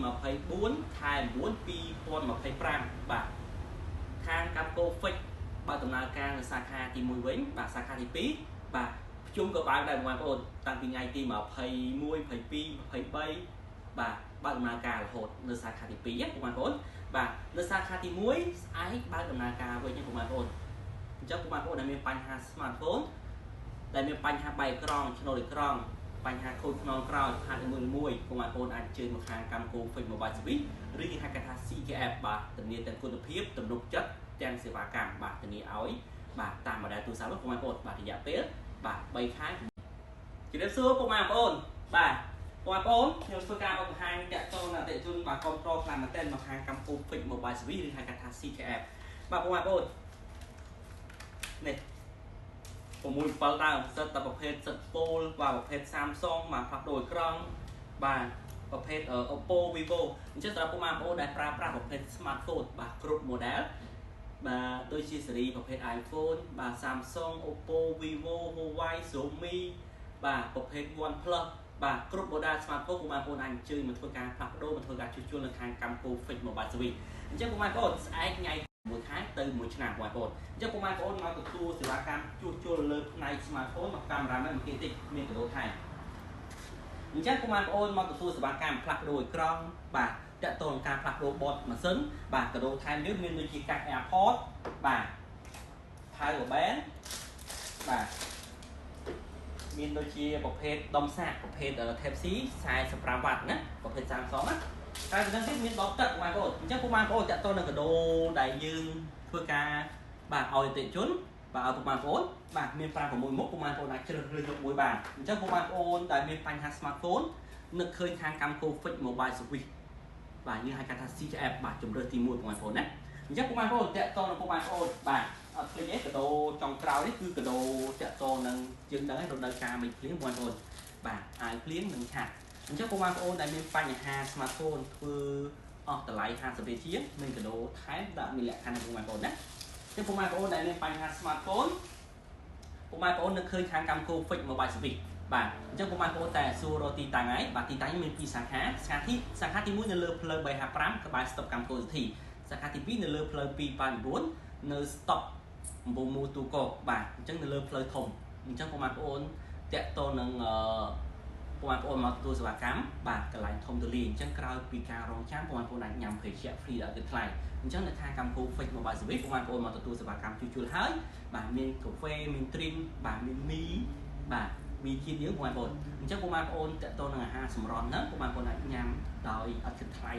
mà phải 4 thai 4 pi con mà phải pram bà khang cam cô phích bà tầm nào ca là sa kha thì mùi vĩnh bà sa kha thì pí bà chung cơ bản đại ngoài ôn tăngពីថ្ងៃទី21 22 23បាទបើកដំណើរការរហូតនៅសាខាទី2បងប្អូនបាទនៅសាខាទី1ស្អែកបើកដំណើរការវិញបងប្អូនអញ្ចឹងបងប្អូនដែលមានបញ្ហា smartphone ដែលមានបញ្ហាបែកក្រងឆ្នូតអេក្រង់បញ្ហាខូចខ្នងក្រោយហាត់មួយបងប្អូនអាចជើញមកខាងកម្មគូ Fix Mobile Service ឬគេហៅថា CKF បាទធានាទាំងគុណភាពទំនុកចិត្តទាំងសេវាកម្មបាទធានាឲ្យបាទតាមបណ្ដាទូរស័ព្ទបងប្អូនបាទរយៈពេលបាទ3ខែជម្រាបសួរពុកម៉ែបងប្អូនបាទបងប្អូនខ្ញុំធ្វើការបង្ហាញតាក់ទងអតិថិជនបាទគ្រប់គ្រងខ្លាំងមែនទែនមកខាងកម្មគូ Fix Mobile Service ឬហៅថា CKF បាទបងប្អូននេះ6 7ដើមសិតតែប្រភេទសិតពូលបាទប្រភេទ Samsung បាទផ្លាស់ប្ដូរអេក្រង់បាទប្រភេទ Oppo Vivo អញ្ចឹងសម្រាប់បងប្អូនដែលប្រើប្រាស់ប្រភេទ smartphone បាទគ្រប់ model បាទដូចជាស៊េរីប្រភេទ iPhone បាទ Samsung Oppo Vivo Huawei Xiaomi បាទប្រភេទ OnePlus បាទគ្រប់ model smartphone បងប្អូនអាចអញ្ជើញមកធ្វើការផ្លាស់ប្ដូរមកធ្វើការជួសជុលនៅខាងកម្មគូ Fix Mobile Service អញ្ចឹងបងប្អូនស្អែកថ្ងៃ1ខែទៅ1ឆ្នាំបងប្អូនអញ្ចឹងបងប្អូនមកទទួលសេវាកម្មជួសជុលលើផ្នែក smartphone មកកាមេរ៉ាមួយគេតិចមានកាដូថែមអញ្ចឹងបងប្អូនមកទទួលសេវាកម្មផ្លាស់ប្ដូរអេក្រង់បាទតាក់ទងការផ្លាស់ប្ដូរបតម៉ាស៊ីនបាទកាដូថែមនេះមានដូចជាកាស AirPod បាទ Power Bank បាទមានដូចជាប្រភេទដុំសាកប្រភេទ Type C 45 វ៉ាត់ណាប្រភេទ Samsung ណាតែពីនេះទៀតមានដបទឹកបងប្អូនអញ្ចឹងបងប្អូនតាក់ទងនឹងកាដូដែលយើងធ្វើការបាទឲ្យអតិថិជនបាទឲ្យបងប្អូនបាទមាន5 6មុខបងប្អូនអាចជ្រើសរើសយកមួយបានអញ្ចឹងបងប្អូនដែលមានបញ្ហា smartphone នឹកឃើញខាងកម្មគូ Fix Mobile Service បាទយើងហៅថា CKF បាទជំរើសទី1បងប្អូនណាអញ្ចឹងបងប្អូនតាក់ទងនឹងបងប្អូនបាទអត់ឃើញទេកាដូចុងក្រោយនេះគឺកាដូតាក់ទងនឹងយើងដឹងហើយរដូវកាលមិនភ្លៀងបងប្អូនបាទអាយភ្លៀងនឹងឆាត់អញ្ចឹងបងប្អូនដែលមានបញ្ហា smartphone ធ្វើអស់តម្លៃ50រៀលជាងមានកាដូថែមដាក់មានលក្ខខណ្ឌបងប្អូនណាអញ្ចឹងបងប្អូនដែលមានបញ្ហា smartphone បងប្អូននឹកឃើញខាងកម្មគូ Fix Mobile Service បាទអញ្ចឹងបងប្អូនតែសួររកទីតាំងហើយបាទទីតាំងមាន2សាខាសាខាទី1នៅលើផ្លូវ355ក្បែរស្តុបកម្មគូសិទ្ធិសាខាទី2នៅលើផ្លូវ289នៅស្តុបអំពូលមូទូកោបាទអញ្ចឹងនៅលើផ្លូវធំអញ្ចឹងបងប្អូនតាក់ទងនឹងបងប្អូនមកទទួលសេវាកម្មបាទកន្លែងធំទូលាយអញ្ចឹងក្រោយពីការរងចាំបងប្អូនអាចញ៉ាំភេសជ្ជៈ free ដល់ទៅថ្លៃអញ្ចឹងនៅខាងកម្មគូ Fix Mobile Service បងប្អូនមកទទួលសេវាកម្មជួសជុលហើយបាទមានកាហ្វេមាន drink បាទមានមីបាទមីជាតិយើងបងប្អូនអញ្ចឹងបងប្អូនតាក់ទងនឹងអាហារសម្រន់ហ្នឹងបងប្អូនអាចញ៉ាំដោយអត់គិតថ្លៃ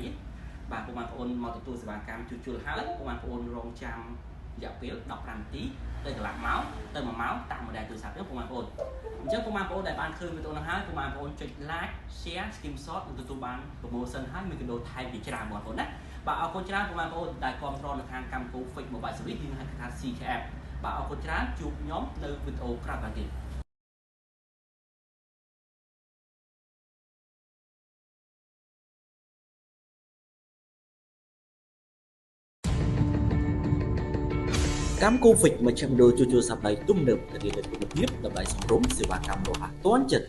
បាទបងប្អូនមកទទួលសេវាកម្មជួសជុលហើយបងប្អូនរងចាំរយៈពេល15នាទីទៅកន្លះម៉ោងទៅ1ម៉ោងតាមម៉ូដែលទូរស័ព្ទនេះបងប្អូនអញ្ចឹងបងប្អូនដែលបានឃើញវីដេអូនេះហើយបងប្អូនចុច like share screenshot និងទទួលបាន promotion ហើយមានកាដូថែមជាច្រើនបងប្អូនណាបាទអរគុណច្រើនបងប្អូនដែលគាំទ្រនៅខាងកម្មគូ Fix Mobile Service យើងហៅថា CKF បាទអរគុណច្រើនជួបខ្ញុំនៅវីដេអូក្រោយទៀតកម្មគូ Fix មជ្ឈមណ្ឌលជួសជុលស័ព្ទដៃទំនើបធានានូវគុណភាពតម្លៃសមរម្យសេវាកម្មរហ័សទាន់ចិត្ត